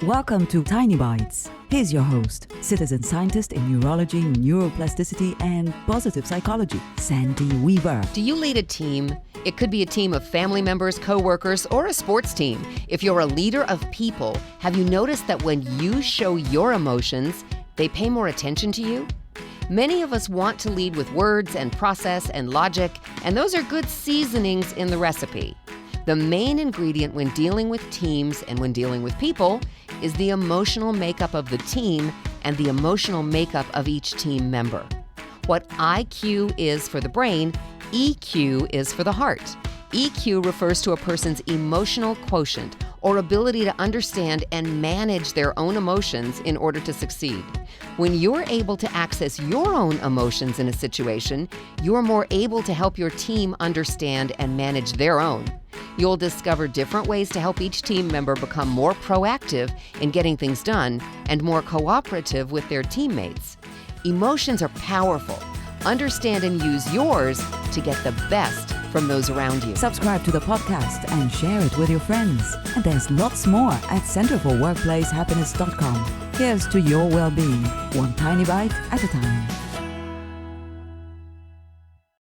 Welcome to Tiny Bites. Here's your host, citizen scientist in neurology, neuroplasticity, and positive psychology, Sandy Weaver. Do you lead a team? It could be a team of family members, co-workers, or a sports team. If you're a leader of people, have you noticed that when you show your emotions, they pay more attention to you? Many of us want to lead with words and process and logic, and those are good seasonings in the recipe. The main ingredient when dealing with teams and when dealing with people is the emotional makeup of the team and the emotional makeup of each team member. What IQ is for the brain, EQ is for the heart. EQ refers to a person's emotional quotient, or ability to understand and manage their own emotions in order to succeed. When you're able to access your own emotions in a situation, you're more able to help your team understand and manage their own. You'll discover different ways to help each team member become more proactive in getting things done and more cooperative with their teammates. Emotions are powerful. Understand and use yours to get the best from those around you. Subscribe to the podcast and share it with your friends. And there's lots more at centerforworkplacehappiness.com. Here's to your well-being, one tiny bite at a time.